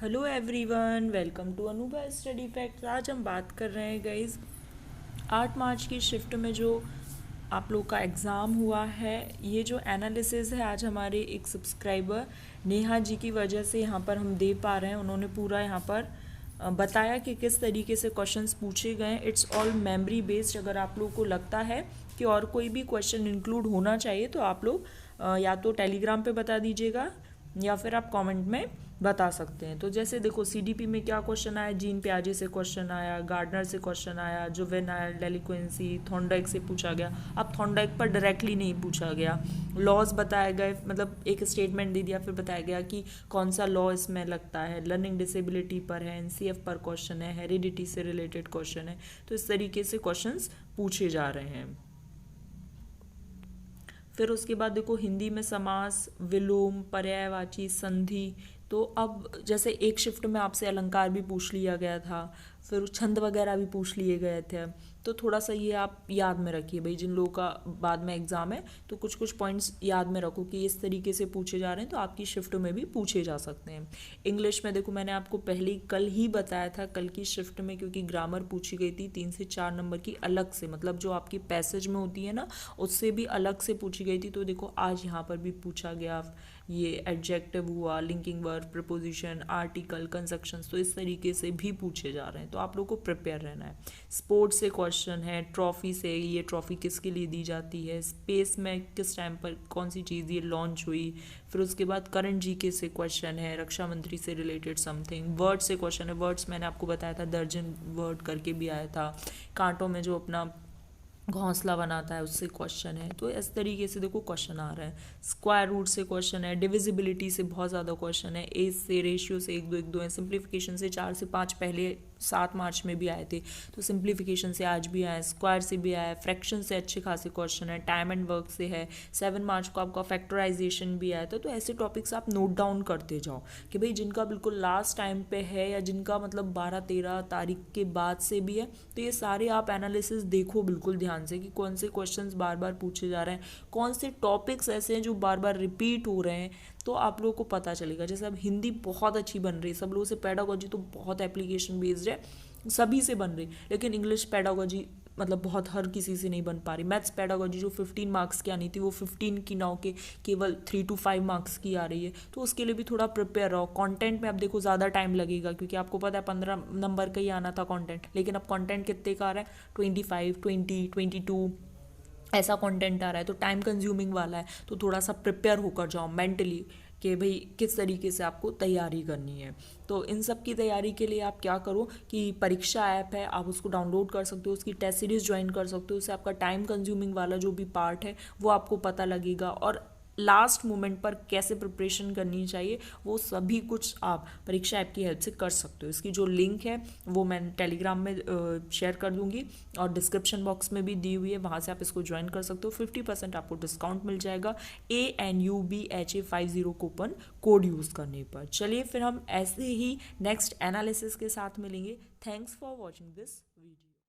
Hello everyone, welcome to Anubha study facts. आज हम बात कर रहे हैं गाइज 8 मार्च की शिफ्ट में जो आप लोग का एग्ज़ाम हुआ है। ये जो एनालिसिस है आज हमारे एक सब्सक्राइबर नेहा जी की वजह से यहाँ पर हम दे पा रहे हैं। उन्होंने पूरा यहाँ पर बताया कि किस तरीके से क्वेश्चंस पूछे गए। It's all memory based. अगर आप लोग को लगता है कि और कोई भी क्वेश्चन इंक्लूड होना चाहिए तो आप लोग या तो टेलीग्राम पे बता दीजिएगा या फिर आप कमेंट में बता सकते हैं। तो जैसे देखो सीडीपी में क्या क्वेश्चन आया, जीन प्याजे से क्वेश्चन आया, गार्डनर से क्वेश्चन आया, जुवेनाइल डेलिक्वेंसी थॉर्नडाइक से पूछा गया। अब थॉर्नडाइक पर डायरेक्टली नहीं पूछा गया, लॉज बताए गए, मतलब एक स्टेटमेंट दे दिया, फिर बताया गया कि कौन सा लॉ इसमें लगता है। लर्निंग डिसेबिलिटी पर है, एनसीएफ पर क्वेश्चन है, हेरिडिटी से रिलेटेड क्वेश्चन है। तो इस तरीके से क्वेश्चन पूछे जा रहे हैं। फिर उसके बाद देखो हिंदी में समास, विलोम, पर्यायवाची, संधि। तो अब जैसे एक शिफ्ट में आपसे अलंकार भी पूछ लिया गया था, फिर छंद वगैरह भी पूछ लिए गए थे। तो थोड़ा सा ये आप याद में रखिए भाई, जिन लोगों का बाद में एग्जाम है तो कुछ कुछ पॉइंट्स याद में रखो कि इस तरीके से पूछे जा रहे हैं, तो आपकी शिफ्ट में भी पूछे जा सकते हैं। इंग्लिश में देखो मैंने आपको पहले कल ही बताया था, कल की शिफ्ट में क्योंकि ग्रामर पूछी गई थी 3 से 4 नंबर की अलग से, मतलब जो आपकी पैसेज में होती है ना उससे भी अलग से पूछी गई थी। तो देखो आज यहाँ पर भी पूछा गया, ये एडजेक्टिव हुआ, linking verb, preposition, article, conjunctions, तो इस तरीके से भी पूछे जा रहे हैं। तो आप लोग को प्रिपेयर रहना है। स्पोर्ट्स से क्वेश्चन है, ट्रॉफी से, ये ट्रॉफी किसके लिए दी जाती है, स्पेस में किस टाइम पर कौन सी चीज़ ये लॉन्च हुई। फिर उसके बाद करंट जीके से क्वेश्चन है, रक्षा मंत्री से रिलेटेड समथिंग। वर्ड से क्वेश्चन है, वर्ड्स मैंने आपको बताया था दर्जन वर्ड करके भी आया था। कांटों में जो अपना घोंसला बनाता है उससे क्वेश्चन है। तो इस तरीके से देखो क्वेश्चन आ रहा है। स्क्वायर रूट से क्वेश्चन है, डिविजिबिलिटी से बहुत ज़्यादा क्वेश्चन है, एज से, रेशियो से 1 2 1 2 है, सिंप्लीफिकेशन से 4 से 5 पहले 7 मार्च में भी आए थे, तो सिंप्लीफिकेशन से आज भी आए, स्क्वायर से भी आया, फ्रैक्शन से अच्छे खासे क्वेश्चन है, टाइम एंड वर्क से है। 7 मार्च को आपका फैक्टराइजेशन भी आया था। तो ऐसे टॉपिक्स आप नोट डाउन करते जाओ कि भाई जिनका बिल्कुल लास्ट टाइम पे है या जिनका मतलब 12 13 तारीख के बाद से भी है, तो ये सारे आप एनालिसिस देखो बिल्कुल ध्यान से कि कौन से क्वेश्चंस बार बार पूछे जा रहे हैं, कौन से टॉपिक्स ऐसे हैं जो बार बार रिपीट हो रहे हैं। तो आप लोगों को पता चलेगा। जैसे अब हिंदी बहुत अच्छी बन रही है, सब लोगों से पेडागोजी तो बहुत एप्लीकेशन बेस्ड है, सभी से बन रही, लेकिन इंग्लिश पेडागोजी मतलब बहुत हर किसी से नहीं बन पा रही। मैथ्स पेडागोजी जो 15 मार्क्स की आनी थी वो 15 की ना होके केवल 3 to 5 मार्क्स की आ रही है। तो उसके लिए भी थोड़ा प्रिपेयर रहो। कंटेंट में अब देखो ज़्यादा टाइम लगेगा क्योंकि आपको पता है 15 नंबर का ही आना था कंटेंट, लेकिन अब कंटेंट कितने का आ रहा है, 25 20 22 ऐसा कंटेंट आ रहा है। तो टाइम कंज्यूमिंग वाला है, तो थोड़ा सा प्रिपेयर होकर जाओ मेंटली कि भाई किस तरीके से आपको तैयारी करनी है। तो इन सब की तैयारी के लिए आप क्या करो कि परीक्षा ऐप है, आप उसको डाउनलोड कर सकते हो, उसकी टेस्ट सीरीज ज्वाइन कर सकते हो। उससे आपका टाइम कंज्यूमिंग वाला जो भी पार्ट है वो आपको पता लगेगा, और लास्ट मोमेंट पर कैसे प्रिपरेशन करनी चाहिए वो सभी कुछ आप परीक्षा ऐप की हेल्प से कर सकते हो। इसकी जो लिंक है वो मैं टेलीग्राम में शेयर कर दूंगी और डिस्क्रिप्शन बॉक्स में भी दी हुई है, वहाँ से आप इसको ज्वाइन कर सकते हो। 50% आपको डिस्काउंट मिल जाएगा ANUBHA50 कूपन कोड यूज़ करने पर। चलिए फिर हम ऐसे ही नेक्स्ट एनालिसिस के साथ मिलेंगे। Thanks for watching this.